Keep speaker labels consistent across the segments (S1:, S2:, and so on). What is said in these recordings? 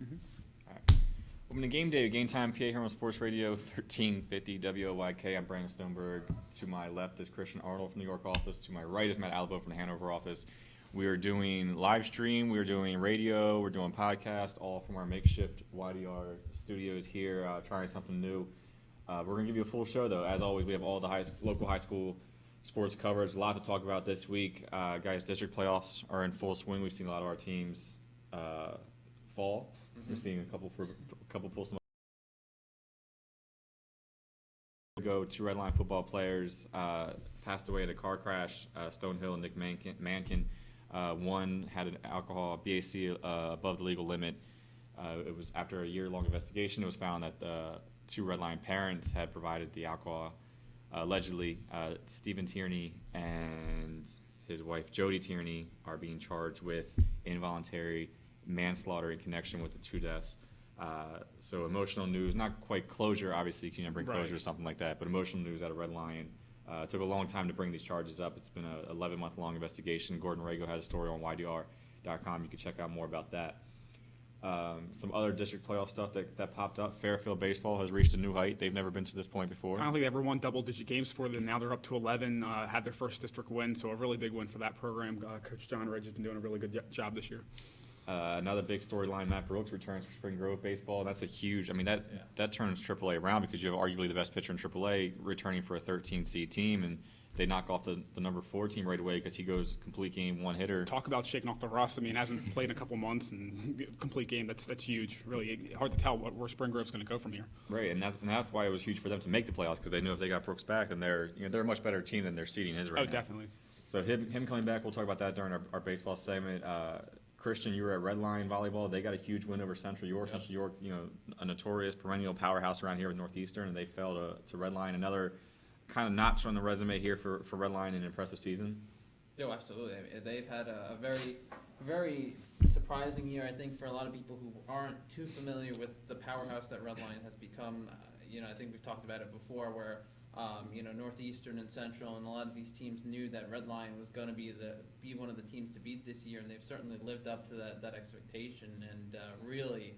S1: All right. Welcome to Game Day, GameTimePA here on Sports Radio 1350 WOYK. I'm Brandon Stoneberg. To my left is Christian Arnold from the New York office. To my right is Matt Albo from the Hanover office. We are doing live stream, we are doing radio, we're doing podcast, all from our makeshift YDR studios here, trying something new. We're going to give you a full show, though. As always, we have all the local high school sports coverage. A lot to talk about this week. Guys, district playoffs are in full swing. We've seen a lot of our teams fall. We're seeing a couple pull some. Two Red Line football players passed away in a car crash. Stonehill and Nick Mankin. One had an alcohol BAC above the legal limit. It was after a year-long investigation. It was found that the two Red Line parents had provided the alcohol. Allegedly, Stephen Tierney and his wife Jody Tierney are being charged with involuntary manslaughter in connection with the two deaths. So emotional news, not quite closure. Obviously, you can bring closure to something like that, but emotional news out of Red Lion. It took a long time to bring these charges up. It's been an 11-month-long investigation. Gordon Rago has a story on YDR.com. You can check out more about that. Some other district playoff stuff that popped up. Fairfield baseball has reached a new height. They've never been to this point before.
S2: I don't think they ever won double-digit games for them. Now they're up to 11, had their first district win, so a really big win for that program. Coach John Ridge has been doing a really good job this year.
S1: Another big storyline, Matt Brooks returns for Spring Grove baseball. That's a huge, that turns AAA around because you have arguably the best pitcher in AAA returning for a 13 seed team, and they knock off the number 4 team right away because he goes complete game, one hitter.
S2: Talk about shaking off the rust. Hasn't played in a couple months and complete game. That's huge. Really hard to tell where Spring Grove's going to go from here.
S1: Right, and that's why it was huge for them to make the playoffs because they knew if they got Brooks back, then they're a much better team than their seeding is right now.
S2: Oh, definitely.
S1: So him coming back, we'll talk about that during our baseball segment. Christian, you were at Red Line Volleyball. They got a huge win over Central York. Yep. Central York, a notorious perennial powerhouse around here with Northeastern, and they fell to Red Line. Another kind of notch on the resume here for Red Line, an impressive season.
S3: Oh, absolutely. They've had a very, very surprising year, I think, for a lot of people who aren't too familiar with the powerhouse that Red Line has become. I think we've talked about it before where Northeastern and Central and a lot of these teams knew that Red Line was going to be one of the teams to beat this year, and they've certainly lived up to that expectation and really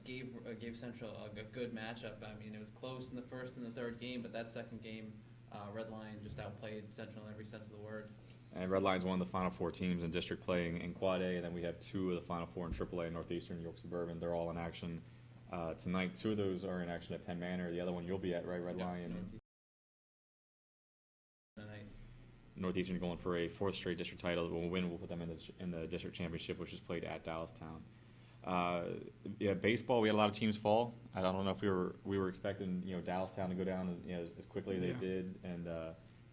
S3: gave Central a good matchup. It was close in the first and the third game, but that second game, Red Line just outplayed Central in every sense of the word.
S1: And Red Line's one of the Final Four teams in district play in Quad A, and then we have 2 of the Final Four in AAA, Northeastern, York Suburban. They're all in action. Tonight, 2 of those are in action at Penn Manor. The other one you'll be at, right, Red Lion? Northeastern going for a 4th straight district title. We'll win. We'll put them in the district championship, which is played at Dallastown. Baseball. We had a lot of teams fall. I don't know if we were expecting Dallastown to go down as quickly as they did, and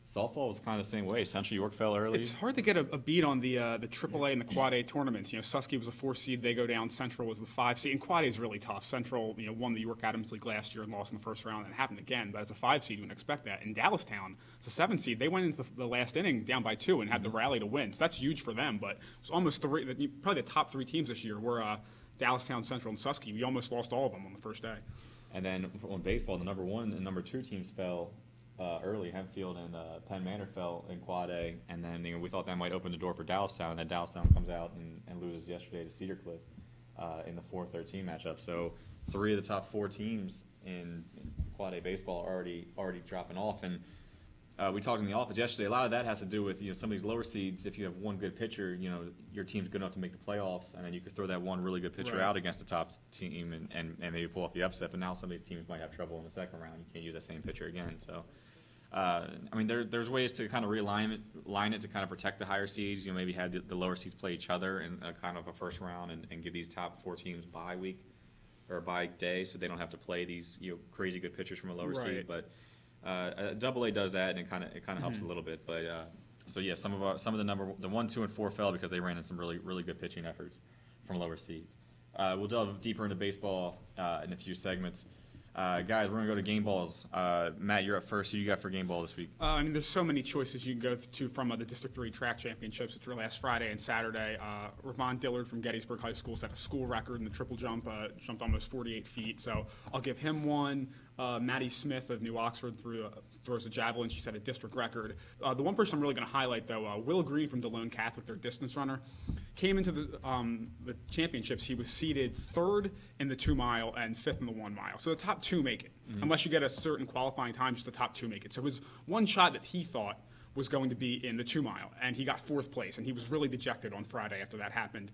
S1: softball was kind of the same way. Central York fell early.
S2: It's hard to get a beat on the AAA and the Quad A tournaments. Susky was a 4 seed, they go down. Central was the 5 seed, and Quad A is really tough. Central, won the York Adams League last year and lost in the first round, and it happened again. But as a 5 seed, you wouldn't expect that. In Dallastown, it's a 7 seed. They went into the last inning down by 2 and had the rally to win. So that's huge for them. But it's almost probably the top 3 teams this year were Dallastown, Central, and Susky. We almost lost all of them on the first day.
S1: And then on baseball, the number 1 and number 2 teams fell early. Hempfield and Penn Manor fell in Quad A, and then we thought that might open the door for Dallastown, and then Dallastown comes out and loses yesterday to Cedar Cliff in the 4-13 matchup. So 3 of the top 4 teams in Quad A baseball are already dropping off, and we talked in the office yesterday. A lot of that has to do with some of these lower seeds. If you have one good pitcher, your team's good enough to make the playoffs, and then you could throw that one really good pitcher out against the top team and maybe pull off the upset. But now some of these teams might have trouble in the second round. You can't use that same pitcher again. So. There's ways to kind of line it to kind of protect the higher seeds. Maybe have the lower seeds play each other in kind of a first round and give these top 4 teams bye week or bye day, so they don't have to play these crazy good pitchers from a lower seed. But AA does that, and it kind of helps a little bit. But some of the 1, 2, and 4 fell because they ran in some really good pitching efforts from lower seeds. We'll delve deeper into baseball in a few segments. Guys, we're going to go to game balls. Matt, you're up first. Who you got for game ball this week?
S2: There's so many choices you can go to from the District 3 track championships, which were last Friday and Saturday. Ravon Dillard from Gettysburg High School set a school record in the triple jump, jumped almost 48 feet. So I'll give him one. Maddie Smith of New Oxford threw throws a javelin. She set a district record. The one person I'm really going to highlight, though, Will Green from DeLone Catholic, their distance runner, came into the championships. He was seeded 3rd in the 2 mile and 5th in the 1 mile. So the top 2 make it. Unless you get a certain qualifying time, just the top 2 make it. So it was one shot that he thought was going to be in the 2 mile, and he got 4th place, and he was really dejected on Friday after that happened.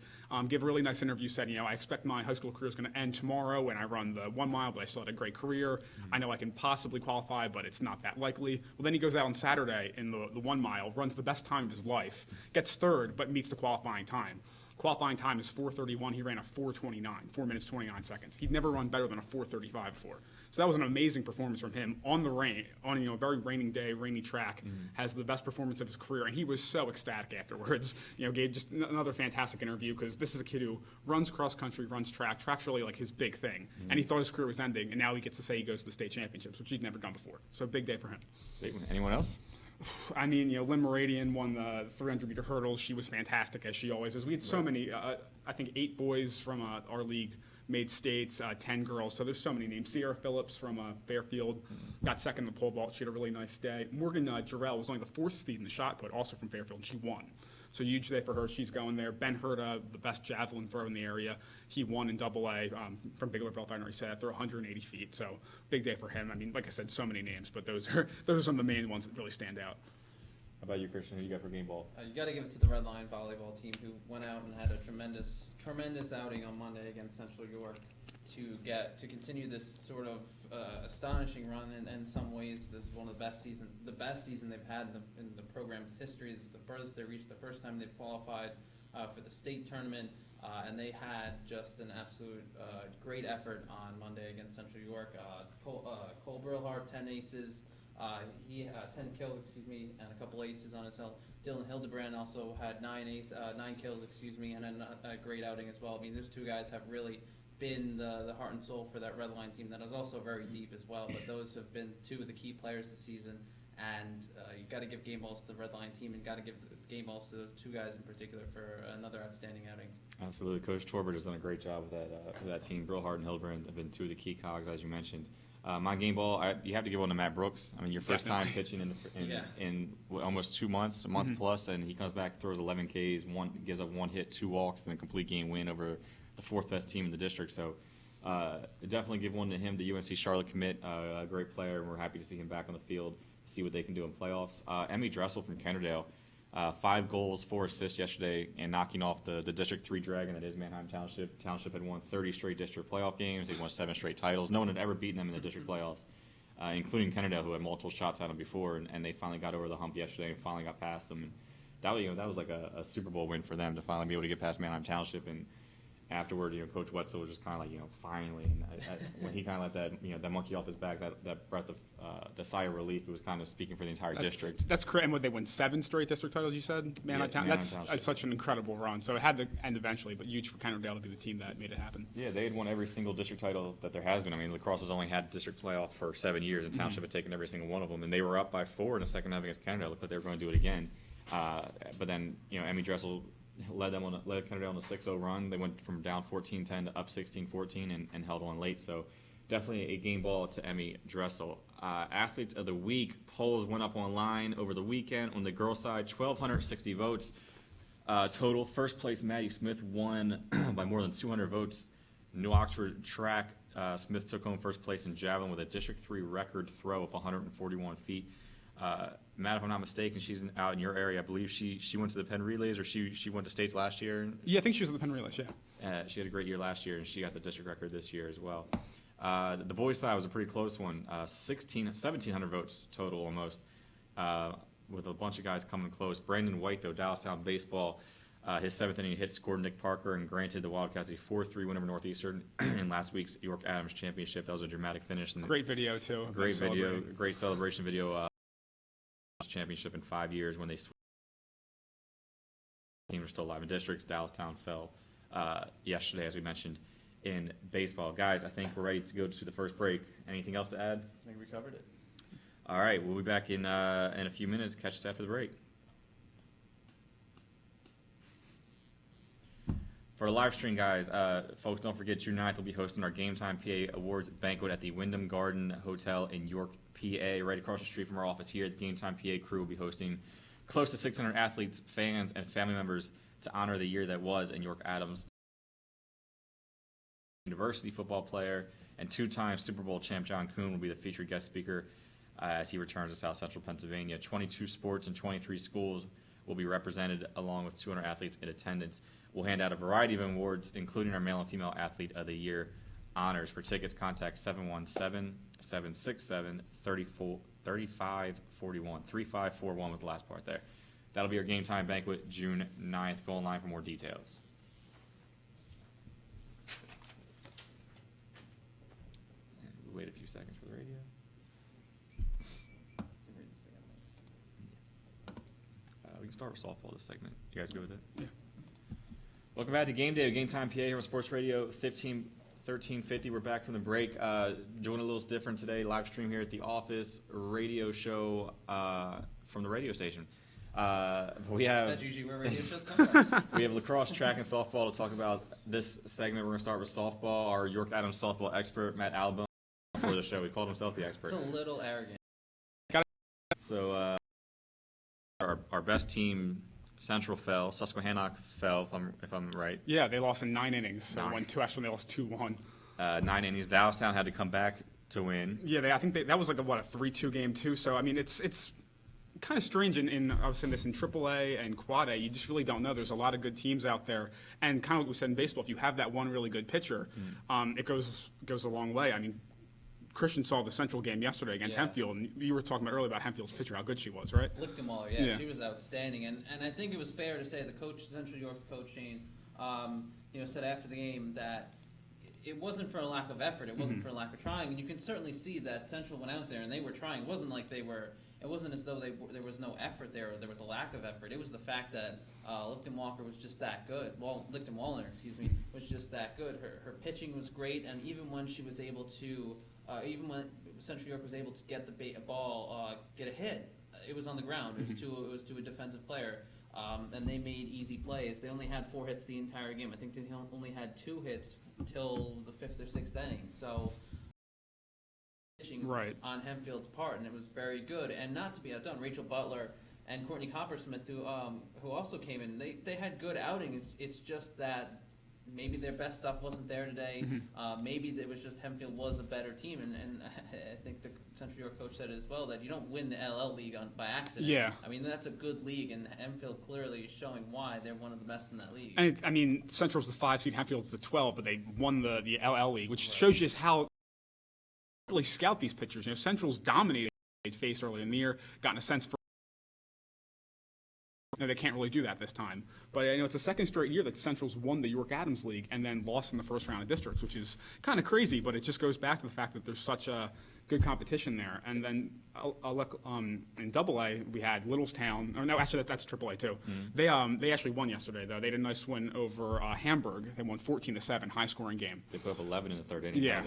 S2: Gave a really nice interview, said, I expect my high school career is going to end tomorrow when I run the 1 mile, but I still had a great career. I know I can possibly qualify, but it's not that likely. Well, then he goes out on Saturday in the 1 mile, runs the best time of his life, gets 3rd, but meets the qualifying time. Qualifying time is 4:31. He ran a 4:29, 4 minutes 29 seconds. He'd never run better than a 4:35 before. So that was an amazing performance from him on the rain, on a very raining day, rainy track. Has the best performance of his career, and he was so ecstatic afterwards. Gave just another fantastic interview because this is a kid who runs cross country, runs track. Track's really like his big thing, and he thought his career was ending, and now he gets to say he goes to the state championships, which he'd never done before. So big day for him.
S1: Big one. Anyone else?
S2: I mean, Lynn Moradian won the 300-meter hurdles. She was fantastic, as she always is. We had so many, I think 8 boys from our league made states, 10 girls. So there's so many names. Sierra Phillips from Fairfield got 2nd in the pole vault. She had a really nice day. Morgan Jarrell was only the 4th seed in the shot put, also from Fairfield, and she won. So huge day for her. She's going there. Ben Herta, the best javelin thrower in the area. He won in AA from Big River, I said, through 180 feet. So big day for him. I mean, like I said, so many names, but those are some of the main ones that really stand out.
S1: How about you, Christian? Who you got for game ball?
S3: You got to give it to the Red Lion volleyball team, who went out and had a tremendous outing on Monday against Central York to continue this sort of astonishing run. And in some ways, this is one of the best season they've had in the program's history. This is the furthest they reached, the first time they've qualified for the state tournament. And they had just an absolute great effort on Monday against Central York. Cole Brilhart, 10 aces. He had 10 kills, and a couple aces on his belt. Dylan Hildebrand also had 9 kills, and a great outing as well. I mean, those 2 guys have really been the heart and soul for that Red Line team that is also very deep as well. But those have been 2 of the key players this season, and you got to give game balls to the Red Line team, and got to give game balls to those 2 guys in particular for another outstanding outing. Absolutely,
S1: Coach Torbert has done a great job with that team. Brilhart and Hildebrand have been 2 of the key cogs, as you mentioned. My game ball, you have to give one to Matt Brooks. I mean, your first time pitching in almost 2 months, a month plus, and he comes back, throws 11 Ks, gives up 1 hit, 2 walks, and a complete game win over the 4th best team in the district. So definitely give one to him, the UNC Charlotte commit, a great player, and we're happy to see him back on the field, see what they can do in playoffs. Emmy Dressel from Kennerdale, 5 goals, 4 assists yesterday, and knocking off the District 3 Dragon that is Manheim Township. Township had won 30 straight district playoff games. They won 7 straight titles. No one had ever beaten them in the district playoffs, including Kennerdale, who had multiple shots at them before, and they finally got over the hump yesterday and finally got past them. And that was like a Super Bowl win for them to finally be able to get past Manheim Township. And afterward, Coach Wetzel was just kind of like, finally. And when he kind of let that monkey off his back, that breath of the sigh of relief, it was kind of speaking for the entire district.
S2: That's correct. And what, they won 7 straight district titles, you said? That's such an incredible run. So it had to end eventually, but huge for Kennerdale to be the team that made it happen.
S1: Yeah, they had won every single district title that there has been. I mean, lacrosse has only had district playoff for 7 years, and Township had taken every single one of them. And they were up by 4 in the second half against Kennerdale. Looked like they were going to do it again. But then, Emmy Dressel led Kennerdale on a 6-0 run. They went from down 14-10 to up 16-14 and held on late. So definitely a game ball to Emmy Dressel. Athletes of the week, polls went up online over the weekend. On the girls' side, 1,260 votes total. First place, Maddie Smith won by more than 200 votes. New Oxford track, Smith took home first place in javelin with a District 3 record throw of 141 feet. Matt, if I'm not mistaken, she's out in your area. I believe she went to the Penn Relays, or she went to states last year.
S2: Yeah, I think she was at the Penn Relays, yeah.
S1: She had a great year last year, and she got the district record this year as well. The boys' side was a pretty close one, 1,700 votes total almost, with a bunch of guys coming close. Brandon White, though, Dallastown baseball, his 7th inning hit scored Nick Parker and granted the Wildcats a 4-3 win over Northeastern in last week's York Adams Championship. That was a dramatic finish. And
S2: great video, too.
S1: Great video, great celebration video. Championship in 5 years when they teams are still alive in districts. Dallastown fell yesterday, as we mentioned, in baseball. Guys, I think we're ready to go to the first break. Anything else to add?
S3: I think we covered it.
S1: All right, we'll be back in a few minutes. Catch us after the break. For the live stream, guys, folks, don't forget June 9th, we'll be hosting our GameTimePA Awards banquet at the Wyndham Garden Hotel in York, PA, right across the street from our office here. The GameTimePA crew will be hosting close to 600 athletes, fans, and family members to honor the year that was in York Adams. University football player and two-time Super Bowl champ John Kuhn will be the featured guest speaker as he returns to South Central Pennsylvania. 22 sports and 23 schools will be represented along with 200 athletes in attendance. We'll hand out a variety of awards, including our male and female athlete of the year honors. For tickets, contact 717-767-3541, 3541 with the last part there. That'll be our Game Time banquet, June 9th. Go online for more details. And we'll wait a few seconds for the radio. We can start with softball this segment. You guys good with it?
S2: Yeah.
S1: Welcome back to Game Day of Game Time PA here on Sports Radio 1350. We're back from the break. Doing a little different today. Live stream here at the office. Radio show from the radio station. We have
S3: That's usually where radio shows come from.
S1: we have lacrosse, track, and softball to talk about this segment. We're going to start with softball. Our York Adams softball expert, Matt Albone, for the show. He called himself the expert.
S3: It's a little arrogant.
S1: So our best team, Central fell. Susquehannock fell, if I'm right.
S2: Yeah, they lost in 9 innings. So
S1: Nine.
S2: won 2, actually they lost 2-1.
S1: 9 innings. Dallastown had to come back to win.
S2: Yeah, I think that was like a 3-2 game too. So I mean, it's kind of strange I was saying this in AAA and Quad A. You just really don't know. There's a lot of good teams out there, and kind of what we said in baseball. If you have that one really good pitcher, it goes a long way. I mean, Christian saw the Central game yesterday against Hempfield, and you were talking about earlier about Hempfield's pitcher, how good she was, right?
S3: Lichtenwaller, she was outstanding, and I think it was fair to say the coach, Central York's coach Shane, said after the game that it wasn't for a lack of effort, it wasn't for a lack of trying, and you can certainly see that Central went out there and they were trying. It wasn't like it wasn't as though there was no effort there or there was a lack of effort. It was the fact that Lichtenwaller was just that good. Lichtenwaller, was just that good. Her pitching was great, and even when she was able to. Even when Central York was able to get the ball, get a hit, it was on the ground. It was to a defensive player, and they made easy plays. They only had 4 hits the entire game. I think they only had 2 hits till the 5th or 6th inning. So pitching on Hempfield's part, and it was very good. And not to be outdone, Rachel Butler and Courtney Coppersmith, who also came in, they had good outings. It's just that maybe their best stuff wasn't there today. Maybe it was just Hempfield was a better team, and I think the Central York coach said as well that you don't win the LL League by accident.
S2: Yeah.
S3: I mean, that's a good league, and Hempfield clearly is showing why they're one of the best in that league.
S2: And I mean, Central's the 5 seed, Hempfield's the 12, but they won the LL League, which shows you just how really scout these pitchers. Central's dominated they faced early in the year, gotten a sense for. They can't really do that this time. But it's the second straight year that Central's won the York Adams League and then lost in the first round of districts, which is kind of crazy, but it just goes back to the fact that there's such a good competition there. And then in AA, we had Littlestown. Or no, actually that's AAA too. They actually won yesterday though. They had a nice win over Hamburg. They won 14-7, high scoring game.
S1: They put up 11 in the 3rd inning.
S2: Yeah,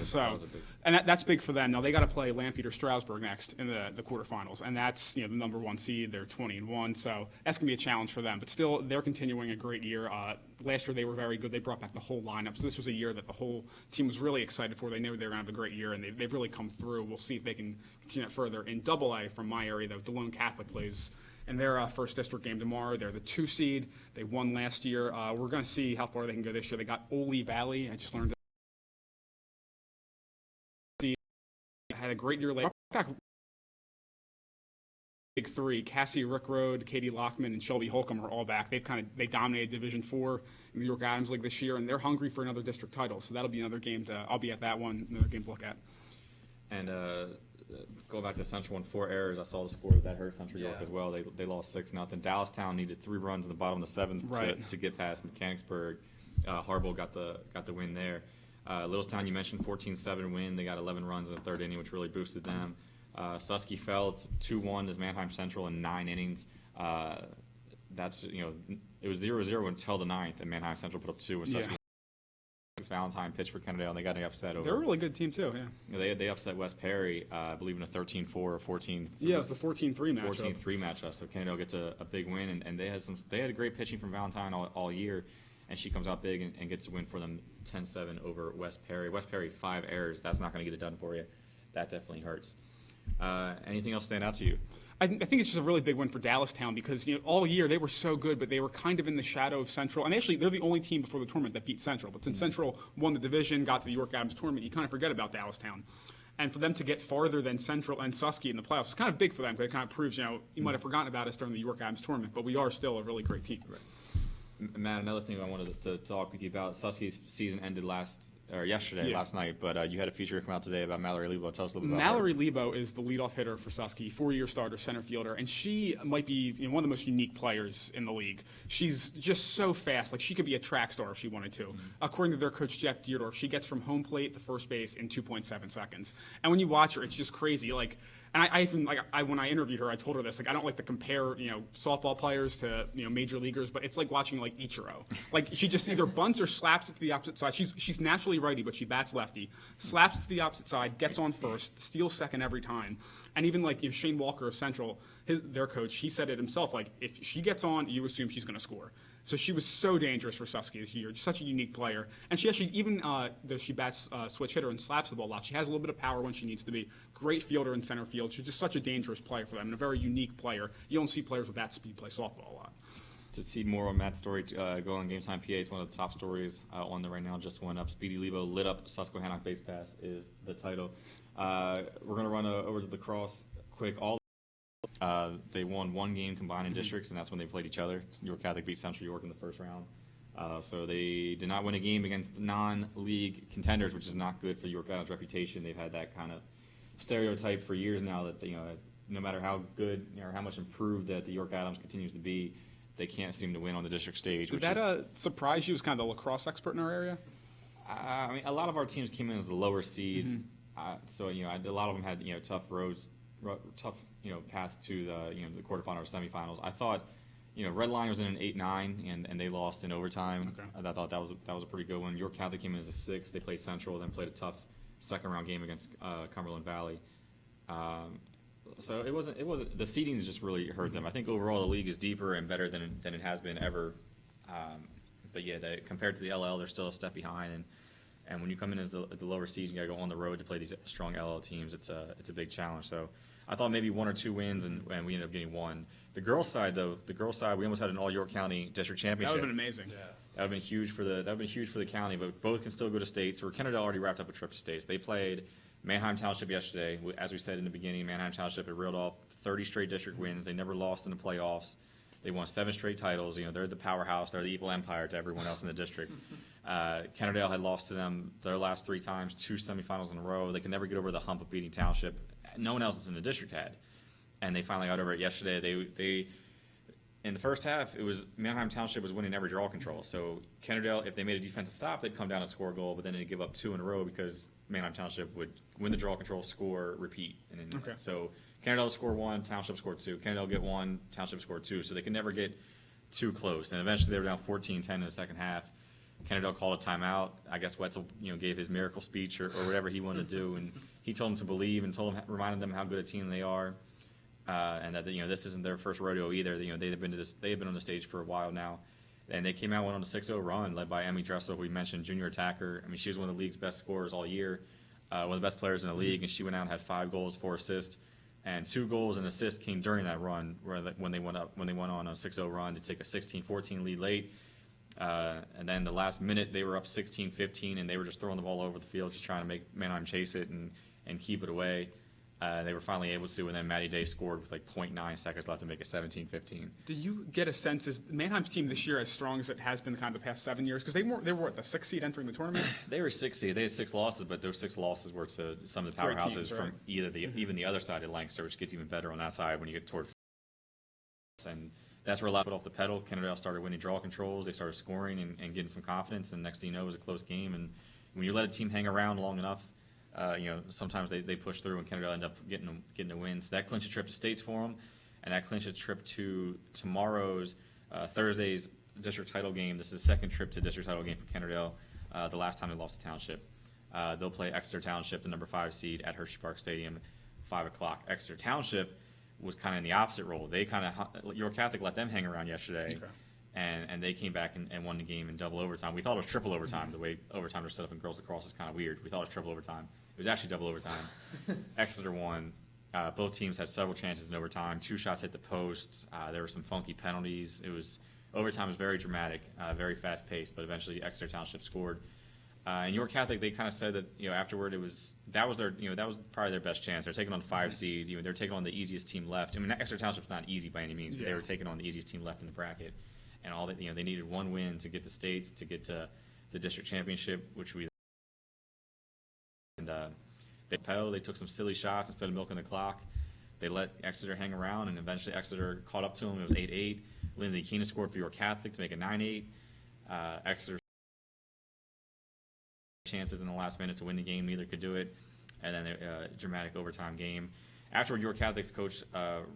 S2: that's big for them. Now they got to play Lampeter Stroudsburg next in the quarterfinals, and that's the number 1 seed. They're 20-1, so that's gonna be a challenge for them. But still, they're continuing a great year. Last year they were very good. They brought back the whole lineup, so this was a year that the whole team was really excited for. They knew they were gonna have a great year, and they've really come through. We'll see if they can continue it further. In AA, from my area, though, DeLone Catholic plays in their first district game tomorrow. They're the 2 seed. They won last year. We're going to see how far they can go this year. They got Ole Valley. I just learned. Had a great year last year. Big 3: Cassie Rickroad, Katie Lockman, and Shelby Holcomb are all back. They dominated Division 4 in the York Adams League this year, and they're hungry for another district title. So that'll be another game I'll be at that one. Another game to look at.
S1: And going back to Central and 4 errors, I saw the score that hurt Central York as well. They lost 6-0. Dallastown needed 3 runs in the bottom of the 7th to get past Mechanicsburg. Harbaugh got the win there. Littlestown, you mentioned 14-7 win. They got 11 runs in the 3rd inning, which really boosted them. Susky fell 2-1 as Manheim Central in 9 innings. That's it was 0-0 until the 9th, and Manheim Central put up 2. And Susky Valentine pitched for Kennedale, and they got upset over.
S2: They're a really good team too. Yeah.
S1: They upset West Perry, I believe, in a 13-4 or 14.
S2: Yeah, it was the 14-3 matchup.
S1: 14-3 matchup. So Kennedale gets a big win, and they had great pitching from Valentine all year. and she comes out big and gets a win for them 10-7 over West Perry. West Perry, 5 errors. That's not going to get it done for you. That definitely hurts. Anything else stand out to you?
S2: I think it's just a really big win for Dallastown because all year they were so good, but they were kind of in the shadow of Central. And actually, they're the only team before the tournament that beat Central. But since Central won the division, got to the York Adams tournament, you kind of forget about Dallastown. And for them to get farther than Central and Susky in the playoffs is kind of big for them because it kind of proves, you might have forgotten about us during the York Adams tournament, but we are still a really great team.
S1: Right. Matt, another thing I wanted to talk with you about, Susky's season ended yesterday, last night, but you had a feature come out today about Mallory Lebo. Tell us a little bit about
S2: Mallory Lebo is the leadoff hitter for Susky, 4-year starter, center fielder, and she might be one of the most unique players in the league. She's just so fast. Like, she could be a track star if she wanted to. According to their coach, Jeff Dierdorf, she gets from home plate to first base in 2.7 seconds. And when you watch her, it's just crazy. And I even when I interviewed her, I told her this. I don't like to compare softball players to major leaguers, but it's like watching Ichiro. She just either bunts or slaps it to the opposite side. She's naturally righty, but she bats lefty. Slaps it to the opposite side, gets on first, steals second every time. And even Shane Walker of Central, their coach, he said it himself. If she gets on, you assume she's going to score. So she was so dangerous for Susky this year. Just such a unique player. And she actually, even though she bats switch hitter and slaps the ball a lot, she has a little bit of power when she needs to be. Great fielder in center field. She's just such a dangerous player for them and a very unique player. You don't see players with that speed play softball a lot.
S1: To see more on Matt's story, go on GameTimePA. It's one of the top stories on there right now. Just went up. Speedy Lebo lit up Susquehannock base pass is the title. We're going to run over to the cross quick. They won 1 game combined in districts, and that's when they played each other. York Catholic beat Central York in the first round. So they did not win a game against non-league contenders, which is not good for York Adams' reputation. They've had that kind of stereotype for years now that no matter how good or how much improved that the York Adams continues to be, they can't seem to win on the district stage.
S2: Did that surprise you as kind of the lacrosse expert in our area?
S1: I mean, a lot of our teams came in as the lower seed, so a lot of them had tough roads, tough paths to the quarterfinals or semifinals. I thought Red Line was in an 8-9 and they lost in overtime. Okay. I thought that was a pretty good one. York Catholic came in as a 6. They played Central, then played a tough second round game against Cumberland Valley. So it wasn't the seedings just really hurt them. I think overall the league is deeper and better than it has been ever. But yeah, compared to the LL, they're still a step behind. And when you come in as the lower seeds, you got to go on the road to play these strong LL teams. It's a big challenge. So I thought maybe 1 or 2 wins, and we ended up getting 1. The girls' side, we almost had an all York County district championship.
S2: That would have been amazing.
S1: Yeah. That would have been huge for the county. But both can still go to states. Where Kennerdale already wrapped up a trip to states. They played Manheim Township yesterday. As we said in the beginning, Manheim Township had reeled off 30 straight district wins. They never lost in the playoffs. They won 7 straight titles. They're the powerhouse. They're the evil empire to everyone else in the district. Kennerdale had lost to them their last 3 times, 2 semifinals in a row. They could never get over the hump of beating Township. No one else in the district had. And they finally got over it yesterday. They in the first half, it was Manheim Township was winning every draw control. So Kennerdale, if they made a defensive stop, they'd come down and score a goal, but then they'd give up 2 in a row because Manheim Township would win the draw control, score, repeat. So Kennerdale scored 1, Township scored 2. Kennerdale get 1, Township scored 2. So they could never get too close. And eventually they were down 14-10 in the second half. Kennerdale called a timeout. I guess Wetzel, gave his miracle speech or whatever he wanted to do, and he told them to believe and reminded them how good a team they are, and that this isn't their first rodeo either. They've been on the stage for a while now, and they came out went on a 6-0 run led by Emmy Dressel, who we mentioned, junior attacker. I mean, she was one of the league's best scorers all year, one of the best players in the league, and she went out and had 5 goals, 4 assists, and 2 goals and assists came during that run when they went on a 6-0 run to take a 16-14 lead late. And then the last minute they were up 16-15 and they were just throwing the ball over the field, just trying to make Manheim chase it and keep it away. They were finally able to, and then Maddie Day scored with 0.9 seconds left to make it 17-15.
S2: Do you get a sense, is Manheim's team this year as strong as it has been kind of the past 7 years? Because they were what, the 6th seed entering the tournament?
S1: They were 6th seed. They had 6 losses, but those 6 losses were to some of the powerhouses teams, right? From even the other side of Lancaster, which gets even better on that side when you get toward. And that's where a lot foot off the pedal. Kennerdale started winning draw controls. They started scoring and getting some confidence. And next thing you know, it was a close game. And when you let a team hang around long enough, sometimes they push through, and Kennerdale end up getting a win. So that clinched a trip to states for them, and that clinched a trip to tomorrow's Thursday's district title game. This is the second trip to district title game for Kennerdale. The last time they lost to Township, they'll play Exeter Township, the number 5 seed, at Hershey Park Stadium, 5:00. Exeter Township was kind of in the opposite role. They York Catholic let them hang around yesterday, and they came back and won the game in double overtime. We thought it was triple overtime. The way overtime are set up in girls lacrosse is kind of weird. We thought it was triple overtime. It was actually double overtime. Exeter won. Both teams had several chances in overtime. 2 shots hit the post. There were some funky penalties. Overtime was very dramatic, very fast paced, but eventually Exeter Township scored. And York Catholic, they kind of said that afterward that was probably their best chance. They're taking on the 5 seed. They're taking on the easiest team left. I mean, Exeter Township's not easy by any means, but they were taking on the easiest team left in the bracket. And all that, they needed 1 win to get to states, to get to the district championship, which we. And they took some silly shots instead of milking the clock. They let Exeter hang around, and eventually Exeter caught up to them. It was 8-8. Lindsay Keenan scored for York Catholic to make it 9-8. Exeter chances in the last minute to win the game, neither could do it, and then a dramatic overtime game. Afterward, York Catholic's coach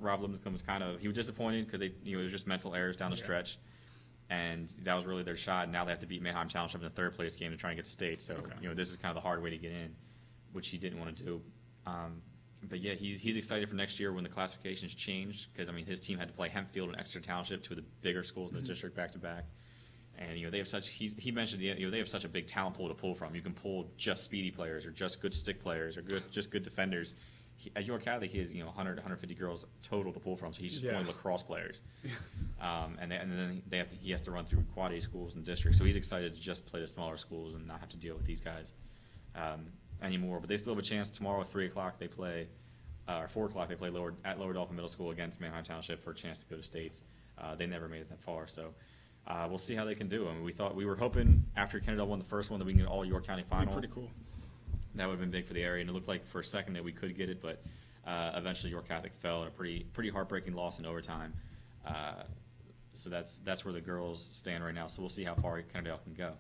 S1: Rob Lipscomb was he was disappointed because it was just mental errors down the stretch, and that was really their shot. And now they have to beat Mayheim Township in the 3rd place game to try and get to state. So this is kind of the hard way to get in, which he didn't want to do. But yeah, he's excited for next year when the classifications changed, because his team had to play Hempfield and Exeter Township, 2 of the bigger schools in the district, back to back. And they have such. He mentioned they have such a big talent pool to pull from. You can pull just speedy players, or just good stick players, or just good defenders. At York Catholic, he has 100 150 girls total to pull from. So he's just pulling lacrosse players. And then he has to run through quad A schools and districts. So he's excited to just play the smaller schools and not have to deal with these guys anymore. But they still have a chance tomorrow at 3:00. They play, or 4:00. They play at Lower Dolphin Middle School against Manheim Township for a chance to go to states. They never made it that far. So. We'll see how they can do. We were hoping after Kennedale won the first one that we can get all York County final.
S2: Pretty cool.
S1: That would have been big for the area, and it looked like for a second that we could get it, but eventually York Catholic fell in a pretty heartbreaking loss in overtime. So that's where the girls stand right now. So we'll see how far Kennedale can go.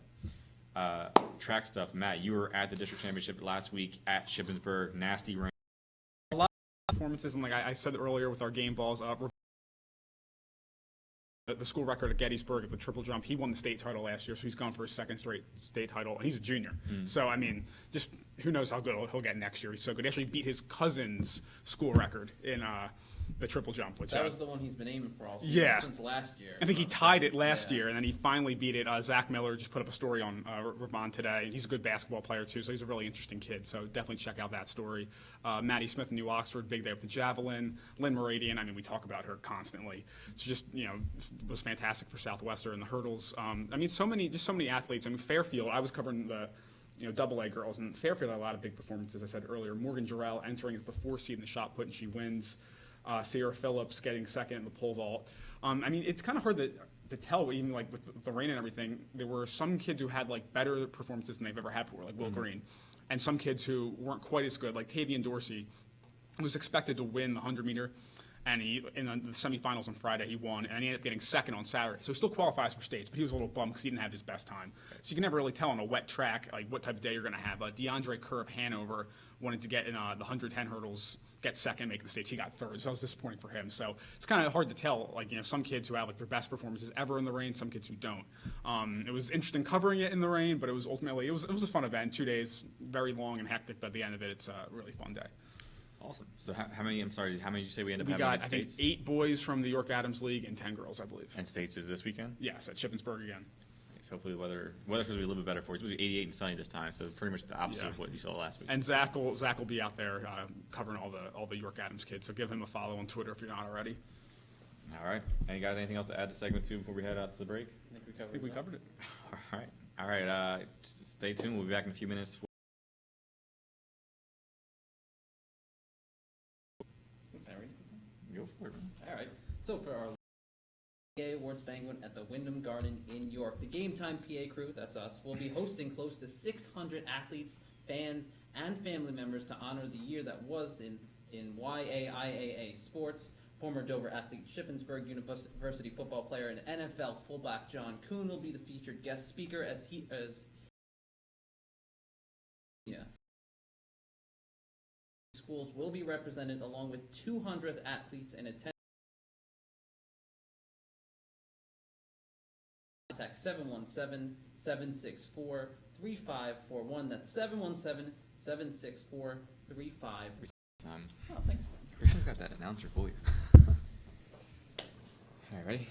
S1: Track stuff, Matt. You were at the district championship last week at Shippensburg. Nasty rain.
S2: A lot of performances, and like I said earlier with our game balls. The school record at Gettysburg of the triple jump, he won the state title last year, so he's gone for his 2nd straight state title, and he's a junior. So, just who knows how good he'll get next year. He's so good. He actually beat his cousin's school record in the triple jump. That
S3: was the one he's been aiming for all season, since last year.
S2: I think he tied it last year, and then he finally beat it. Zach Miller just put up a story on Ramon today. He's a good basketball player, too, so he's a really interesting kid. So definitely check out that story. Maddie Smith in New Oxford, big day with the javelin. Lynn Meridian, we talk about her constantly. It's just, was fantastic for Southwestern and the hurdles. So many athletes. Fairfield, I was covering the AA girls, and Fairfield had a lot of big performances, I said earlier. Morgan Jarrell entering as the 4th seed in the shot put, and she wins. Sierra Phillips getting 2nd in the pole vault. It's kind of hard to tell, even like with the rain and everything. There were some kids who had better performances than they've ever had before, like Will Green, and some kids who weren't quite as good, like Tavian Dorsey, who was expected to win the 100-meter, and in the semifinals on Friday he won, and he ended up getting 2nd on Saturday. So he still qualifies for states, but he was a little bummed because he didn't have his best time. So you can never really tell on a wet track what type of day you're going to have. DeAndre Kerr of Hanover wanted to get in the 110 hurdles, get 2nd, make the states. He got 3rd, so that was disappointing for him. So it's kind of hard to tell. Some kids who have their best performances ever in the rain, some kids who don't. It was interesting covering it in the rain, but it was a fun event. 2 days, very long and hectic, but at the end of it, it's a really fun day.
S1: Awesome. So how many did you say we ended up
S2: having? We got,
S1: I
S2: think, 8 boys from the York Adams League and 10 girls, I believe.
S1: And states is this weekend?
S2: Yes, at Shippensburg again.
S1: So hopefully the weather's supposed to be a little bit better for you. It's supposed to be 88 and sunny this time, so pretty much the opposite of what you saw last week.
S2: And Zach will be out there covering all the York Adams kids. So give him a follow on Twitter if you're not already.
S1: All right. Anything else to add to segment 2 before we head out to the break?
S2: I think we covered it.
S1: All right. Stay tuned. We'll be back in a few minutes. Go for it, man.
S3: All right. So for our PA Awards banquet at the Wyndham Garden in York, the GameTimePA crew, that's us, will be hosting close to 600 athletes, fans, and family members to honor the year that was in YAIAA sports. Former Dover athlete, Shippensburg University football player, and NFL fullback John Kuhn will be the featured guest speaker schools will be represented along with 200 athletes in attendance. Contact 717-764-3541. That's 717-764-3541. Oh, thanks.
S1: Christian's got that announcer voice. All right, ready?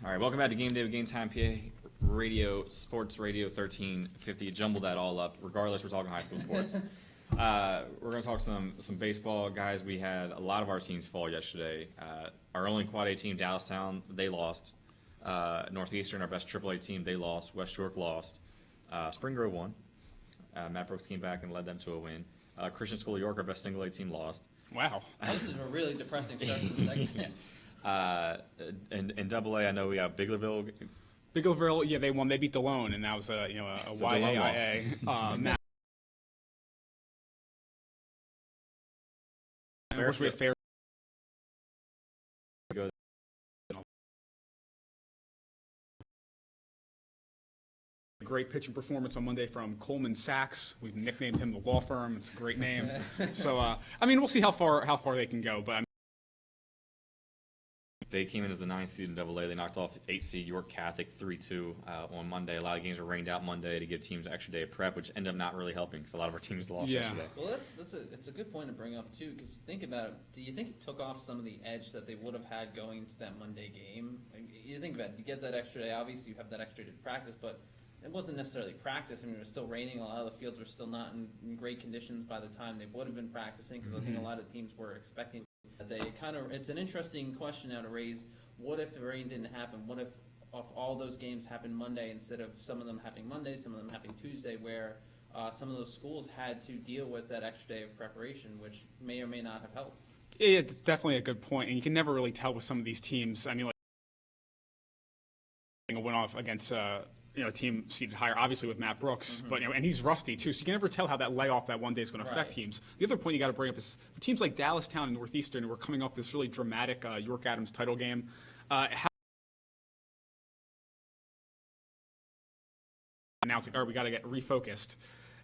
S1: All right, welcome back to Game Day with GameTimePA Radio, Sports Radio 1350. Jumbled that all up. Regardless, we're talking high school sports. We're going to talk some baseball. Guys, we had a lot of our teams fall yesterday. Our only Quad A team, Dallastown, they lost. Northeastern, our best AAA team, they lost. West York lost. Spring Grove won. Matt Brooks came back and led them to a win. Christian School of York, our best single A team, lost.
S2: Wow.
S3: This is a really depressing start to the second.
S1: In Double A, I know we have Biglerville.
S2: Biglerville, yeah, they won. They beat DeLone, and that was a
S1: So DeLone
S2: YAIA match. And of course, we had Fair. Great pitching performance on Monday from Coleman Sachs. We've nicknamed him the law firm. It's a great name. So, I mean, we'll see how far they can go. But
S1: They came in as the 9th seed in Double A. They knocked off 8 seed York Catholic 3-2 on Monday. A lot of games were rained out Monday to give teams an extra day of prep, which ended up not really helping because a lot of our teams lost yesterday.
S3: Well, it's a good point to bring up too, because think about it. Do you think it took off some of the edge that they would have had going into that Monday game? You think about it, you get that extra day. Obviously, you have that extra day to practice, but it wasn't necessarily practice. I mean, it was still raining. A lot of the fields were still not in great conditions by the time they would have been practicing, because I think a lot of teams were expecting. It's an interesting question now to raise. What if the rain didn't happen? What if all those games happened Monday instead of some of them happening Monday, some of them happening Tuesday, where some of those schools had to deal with that extra day of preparation, which may or may not have helped?
S2: it's definitely a good point, and you can never really tell with some of these teams. I mean, like, went off against a team seated higher, obviously with Matt Brooks, but and he's rusty too, so you can never tell how that layoff that one day is going to affect teams. The other point you got to bring up is for teams like Dallastown and Northeastern, who are coming off this really dramatic York Adams title game. How announcing, we got to get refocused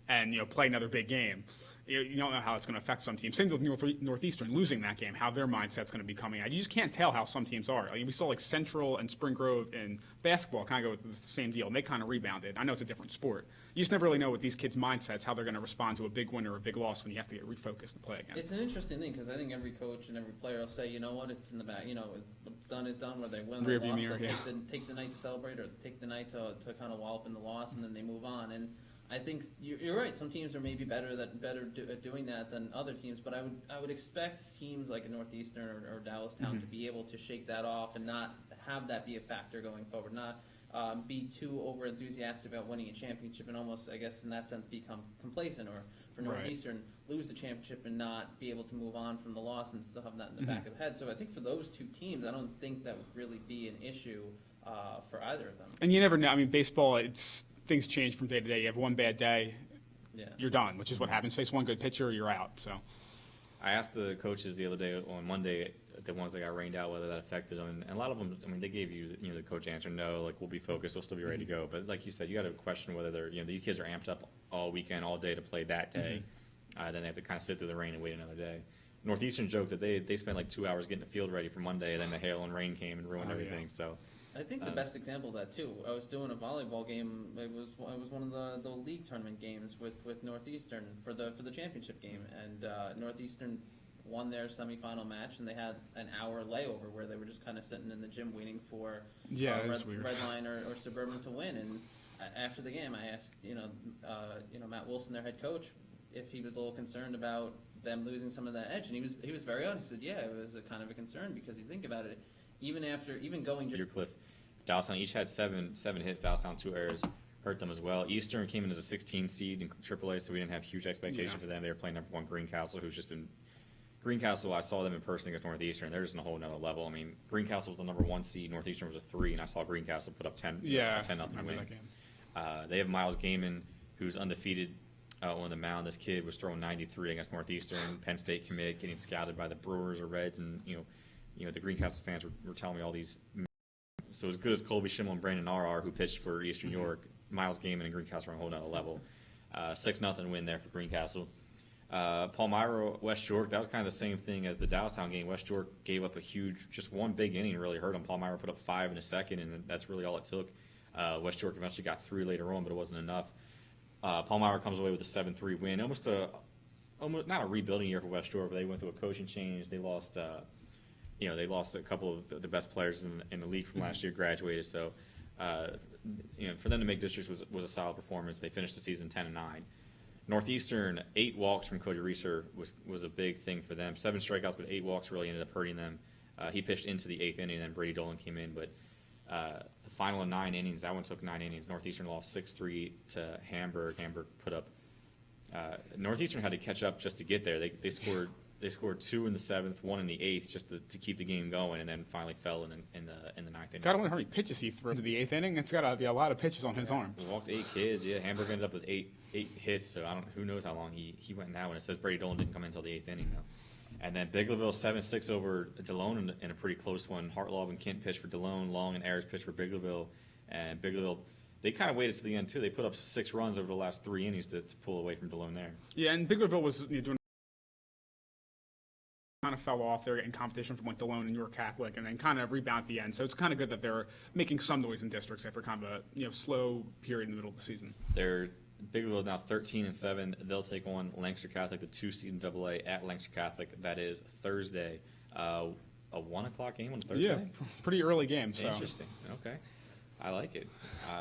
S2: and play another big game. You don't know how it's going to affect some teams. Same with Northeastern losing that game, how their mindset's going to be coming out. You just can't tell how some teams are. We saw like Central and Spring Grove in basketball kind of go with the same deal, and they kind of rebounded. I know it's a different sport. You just never really know with these kids' mindsets how they're going to respond to a big win or a big loss when you have to get refocused and play again.
S3: It's an interesting thing because I think every coach and every player will say, you know what, it's in the back. What's done is done. Whether they win or lost, they'll take the night to celebrate or take the night to kind of wallop in the loss, and then they move on. And I think you're right. Some teams are maybe better at doing that than other teams, but I would expect teams like Northeastern or Dallastown to be able to shake that off and not have that be a factor going forward. Not be too over enthusiastic about winning a championship and almost, I guess, in that sense, become complacent. Or for Northeastern, lose the championship and not be able to move on from the loss and still have that in the back of the head. So I think for those two teams, I don't think that would really be an issue for either of them.
S2: And you never know. I mean, baseball, things change from day to day. You have one bad day, you're done, which is what happens. Face one good pitcher, you're out. So,
S1: I asked the coaches the other day on Monday, the ones that got rained out, whether that affected them, and a lot of them. I mean, they gave you, the coach answer, no, like we'll be focused, we'll still be ready to go. But like you said, you got to question whether they're, these kids are amped up all weekend, all day to play that day. Then they have to kind of sit through the rain and wait another day. Northeastern joked that they spent like 2 hours getting the field ready for Monday, and then the hail and rain came and ruined everything. So.
S3: I think the best example of that too. I was doing a volleyball game. It was one of the league tournament games with Northeastern for the championship game, and Northeastern won their semifinal match, and they had an hour layover where they were just kind of sitting in the gym waiting for Redline or Suburban to win. And after the game, I asked Matt Wilson, their head coach, if he was a little concerned about them losing some of that edge, and he was very honest. He said, yeah, it was a kind of a concern because you think about it. Even going to
S1: Cliff, Dallastown each had seven hits. Dallastown 2 errors hurt them as well. Eastern came in as a 16 seed in AAA, so we didn't have huge expectation for them. They were playing number 1 Greencastle, who's just been Greencastle. I saw them in person against Northeastern. They're just on a whole nother level. I mean, Greencastle was the number 1 seed. Northeastern was a 3, and I saw Greencastle put up 10 nothing win. They have Miles Gaiman, who's undefeated on the mound. This kid was throwing 93 against Northeastern. Penn State commit, getting scouted by the Brewers or Reds, and the Greencastle fans were telling me all these. So as good as Colby Schimmel and Brandon R.R., who pitched for Eastern York, Miles Gaiman and Greencastle are on a whole nother level. 6-0 win there for Greencastle. Palmyra, West York, that was kind of the same thing as the Dallastown game. West York gave up just one big inning really hurt them. Palmyra put up 5 in a second, and that's really all it took. West York eventually got 3 later on, but it wasn't enough. Palmyra comes away with a 7-3 win. Almost not a rebuilding year for West York, but they went through a coaching change. They lost they lost a couple of the best players in the league from last year, graduated. So, for them to make districts was a solid performance. They finished the season 10-9. Northeastern, 8 walks from Cody Reeser was a big thing for them. 7 strikeouts, but 8 walks really ended up hurting them. He pitched into the 8th inning, and then Brady Dolan came in. But the final of 9 innings, that one took 9 innings. Northeastern lost 6-3 to Hamburg. Hamburg put up. Northeastern had to catch up just to get there. They scored 2 in the 7th, 1 in the 8th, just to keep the game going, and then finally fell in the 9th inning.
S2: God, I wonder how many pitches he threw into the 8th inning. It's got to be a lot of pitches on his arm.
S1: He walked 8 kids. Yeah, Hamburg ended up with eight hits. So who knows how long he went in that one. It says Brady Dolan didn't come in until the 8th inning though. And then Biglerville 7-6 over DeLone in a pretty close one. Hartlov and Kent pitched for DeLone. Long and Ayers pitched for Biglerville. And Biglerville, they kind of waited to the end too. They put up 6 runs over the last 3 innings to pull away from DeLone there.
S2: Yeah, and Biglerville was doing kind of fell off. They're getting competition from DeLone and York Catholic, and then kind of rebound at the end. So it's kind of good that they're making some noise in districts after kind of a slow period in the middle of the season.
S1: Biglerville is now 13-7. They'll take on Lancaster Catholic, the 2 seed in AA at Lancaster Catholic. That is Thursday. A 1 o'clock game on Thursday?
S2: Yeah, pretty early game. So.
S1: Interesting. Okay. I like it.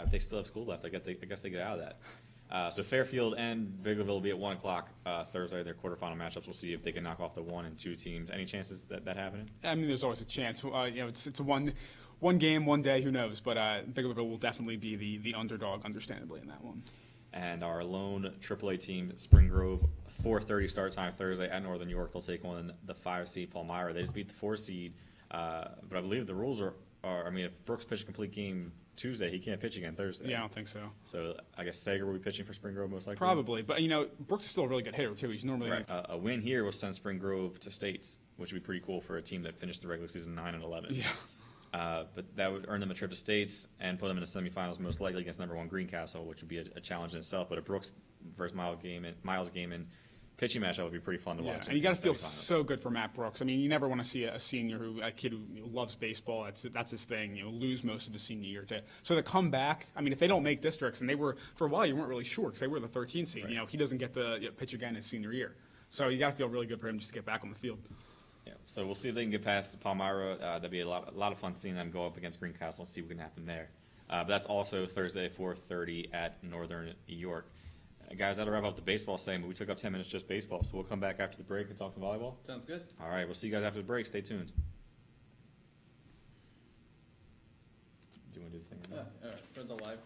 S1: If they still have school left, I guess they get out of that. So Fairfield and Biglerville will be at 1 o'clock Thursday. Their quarterfinal matchups. We'll see if they can knock off the 1 and 2 teams. Any chances that happening?
S2: I mean, there's always a chance. It's a one game, one day. Who knows? But Biglerville will definitely be the underdog, understandably, in that one.
S1: And our lone AAA team, Spring Grove, 4:30 start time Thursday at Northern York. They'll take on the 5 seed Palmyra. They just beat the 4 seed, but I believe the rules are if Brooks pitched a complete game Tuesday, he can't pitch again Thursday.
S2: Yeah, I don't think so.
S1: So I guess Sager will be pitching for Spring Grove most likely.
S2: Probably, but Brooks is still a really good hitter too. He's normally
S1: right. A win here will send Spring Grove to states, which would be pretty cool for a team that finished the regular season 9-11.
S2: Yeah.
S1: But that would earn them a trip to states and put them in the semifinals, most likely against number 1 Greencastle, which would be a challenge in itself. But a Brooks versus Miles Gaiman pitching matchup would be pretty fun to watch.
S2: And you got to feel so good for Matt Brooks. I mean, you never want to see a kid who loves baseball. That's his thing. Lose most of the senior year. So to come back, I mean, if they don't make districts, and they were for a while, you weren't really sure because they were the 13th seed.
S1: Right.
S2: He doesn't get to pitch again his senior year. So you got to feel really good for him just to get back on the field.
S1: Yeah, so we'll see if they can get past Palmyra. That'd be a lot of fun seeing them go up against Greencastle and see what can happen there. But that's also Thursday, 4:30 at Northern York. Guys, that'll wrap up the baseball segment. We took up 10 minutes just baseball, so we'll come back after the break and talk some volleyball.
S3: Sounds good.
S1: All right, we'll see you guys after the break. Stay tuned. Do you want to do the thing?
S3: All right, for the live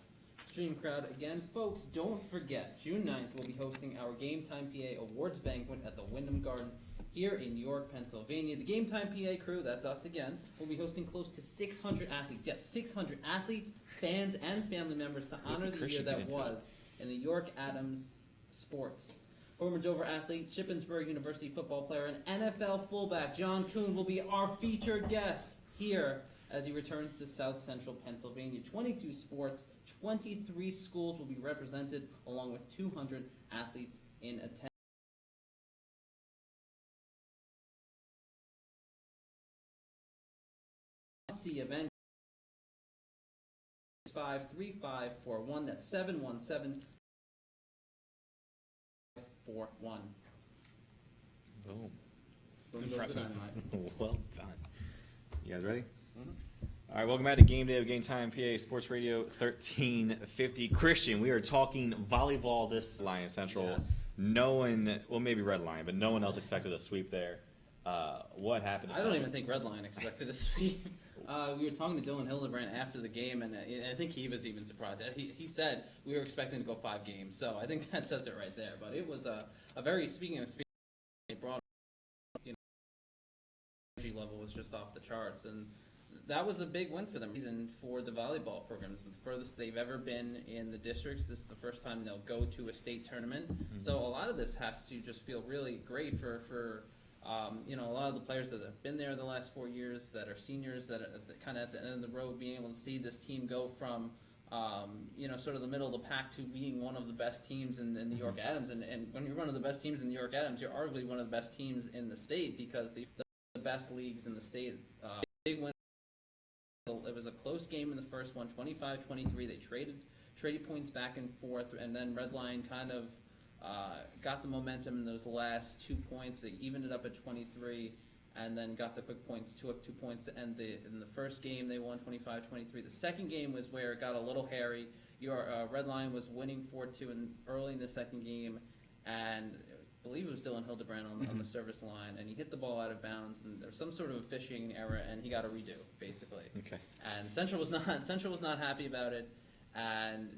S3: stream crowd again, folks, don't forget, June 9th, we'll be hosting our GameTimePA Awards Banquet at the Wyndham Garden here in York, Pennsylvania. The GameTimePA crew, that's us again, will be hosting close to 600 athletes. Yes, 600 athletes, fans, and family members to honor the year that was in the York Adams sports. Former Dover athlete, Shippensburg University football player, and NFL fullback John Kuhn will be our featured guest here as he returns to South Central Pennsylvania. 22 sports, 23 schools will be represented, along with 200 athletes in attendance. See event 53541. That's 71741.
S1: Boom.
S2: Impressive.
S1: Well done. You guys ready? Mm-hmm. All right, welcome back to Game Day of GameTimePA Sports Radio 1350. Christian, we are talking volleyball this Lion Central.
S3: Yes.
S1: No one, well, maybe Red Lion, but no one else expected a sweep there. What happened?
S3: I don't even think Red Lion expected a sweep. We were talking to Dylan Hildebrand after the game, and I think he was even surprised. He said we were expecting to go 5 games, so I think that says it right there. But it was a very, speaking of it brought, energy level was just off the charts, and that was a big win for them. Reason for the volleyball program. It's the furthest they've ever been in the districts. This is the first time they'll go to a state tournament. Mm-hmm. So a lot of this has to just feel really great for a lot of the players that have been there the last 4 years, that are seniors, that are kind of at the end of the road, being able to see this team go from, sort of the middle of the pack to being one of the best teams in the York Adams. And when you're one of the best teams in the York Adams, you're arguably one of the best teams in the state because the best leagues in the state. Big win. It was a close game in the first one, 25-23. They traded points back and forth, and then Red Lion kind of got the momentum in those last 2 points. They evened it up at 23, and then got the quick points, 2 points to end in the first game. They won 25-23. The second game was where it got a little hairy. Your Red Lion was winning 4-2 early in the second game, and I believe it was Dylan Hildebrand on the service line, and he hit the ball out of bounds, and there was some sort of officiating error, and he got a redo, basically.
S1: Okay.
S3: And Central was not happy about it, and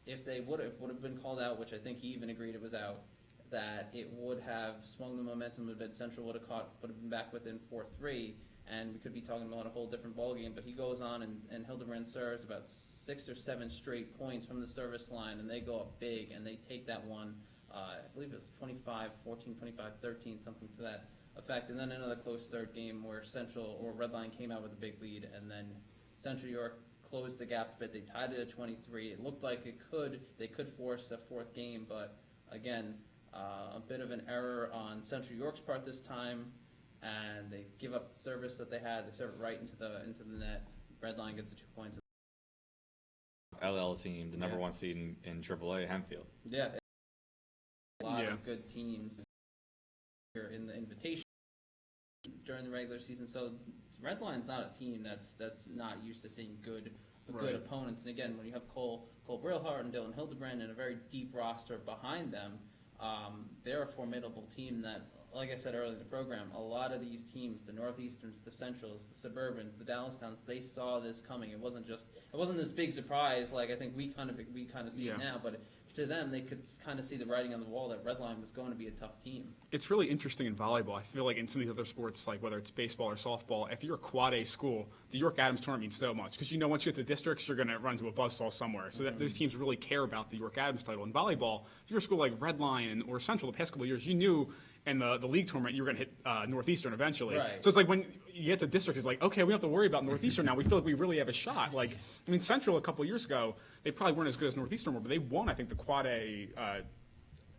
S3: if they would have been called out, which I think he even agreed it was out, that it would have swung the momentum a bit. Central would have been back within 4-3, and we could be talking about a whole different ballgame. But he goes on, and Hildebrand serves about 6 or 7 straight points from the service line, and they go up big, and they take that one. I believe it was 25-14, 25-13, something to that effect. And then another close third game where Red Line came out with a big lead, and then Central York closed the gap a bit. They tied it at 23. It looked like they could force a fourth game, but again, a bit of an error on Central York's part this time, and they give up the service that they had. They serve it right into the net. Red Line gets the 2 points.
S1: LL team, the number 1 seed in AAA, Hempfield.
S3: Yeah, a lot of good teams here in the invitation during the regular season. So Red Line's not a team that's not used to seeing good opponents. And again, when you have Cole Brilhart and Dylan Hildebrand and a very deep roster behind them, they're a formidable team that, like I said earlier in the program, a lot of these teams, the Northeasterns, the Centrals, the Suburbans, the Dallas Towns, they saw this coming. It wasn't this big surprise like I think we kind of see it now, but to them, they could kind of see the writing on the wall that Red Line was going to be a tough team.
S2: It's really interesting in volleyball. I feel like in some of these other sports, like whether it's baseball or softball, if you're a quad A school, the York Adams tournament means so much because once you get to districts, you're going to run to a buzzsaw somewhere. So that those teams really care about the York Adams title. In volleyball, if you're a school like Red Lion or Central, the past couple of years, you knew in the league tournament you were going to hit Northeastern eventually.
S3: Right.
S2: So it's like when you get to districts, it's like, okay, we don't have to worry about Northeastern now. We feel like we really have a shot. Like, I mean, Central a couple of years ago, they probably weren't as good as Northeastern were, but they won, I think, the quad A.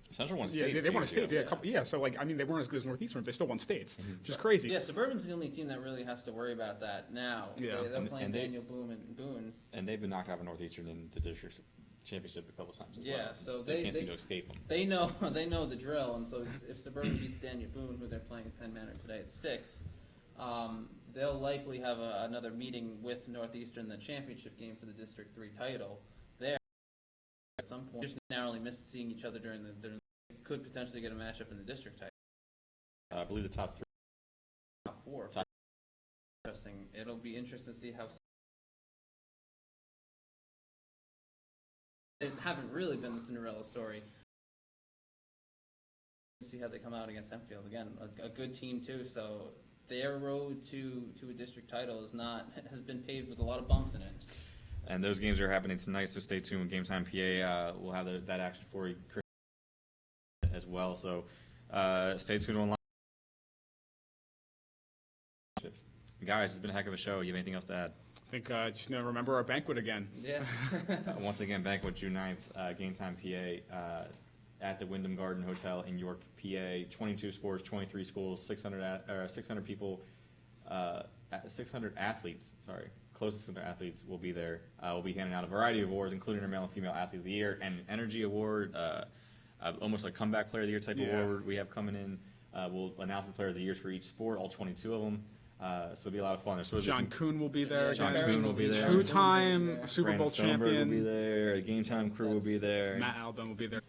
S1: Central won states.
S2: Yeah, they won a state.
S1: Yeah.
S2: So like, I mean, they weren't as good as Northeastern, but they still won states, which is crazy.
S3: Yeah, Suburban's the only team that really has to worry about that now.
S2: Yeah.
S3: They're playing Daniel Boone.
S1: And they've been knocked out of Northeastern in the district championship a couple times as well.
S3: Yeah, so
S1: they can't seem to escape them.
S3: They know the drill, and so if Suburban beats Daniel Boone, who they're playing at Penn Manor today at 6, they'll likely have another meeting with Northeastern in the championship game for the District 3 title. There, at some point, just narrowly missed seeing each other during the could potentially get a matchup in the district title.
S1: I believe the top 3.
S3: Top 4. Interesting. It'll be interesting to see how. They haven't really been the Cinderella story. See how they come out against Hempfield again. A good team too. So their road to a district title has been paved with a lot of bumps in it.
S1: And those games are happening tonight, so stay tuned. GameTimePA we'll have that action for you as well. So stay tuned online. Guys, it's been a heck of a show. You have anything else to add?
S2: I think just remember our banquet again.
S3: Yeah.
S1: Once again, banquet June 9th, GameTimePA at the Wyndham Garden Hotel in York, PA. 22 sports, 23 schools, 600 people, 600 athletes. Sorry, close to 600 athletes will be there. We'll be handing out a variety of awards, including our male and female athlete of the year, and an energy award, almost like comeback player of the year type award we have coming in. We'll announce the player of the years for each sport, all 22 of them. So it'll be a lot of fun.
S2: John Kuhn will be there.
S1: John Kuhn will be there.
S2: Two-time Super Bowl
S1: Brandon Stoneberg
S2: champion.
S1: will be there. The Game Time crew will be there.
S2: Matt Albin will be there.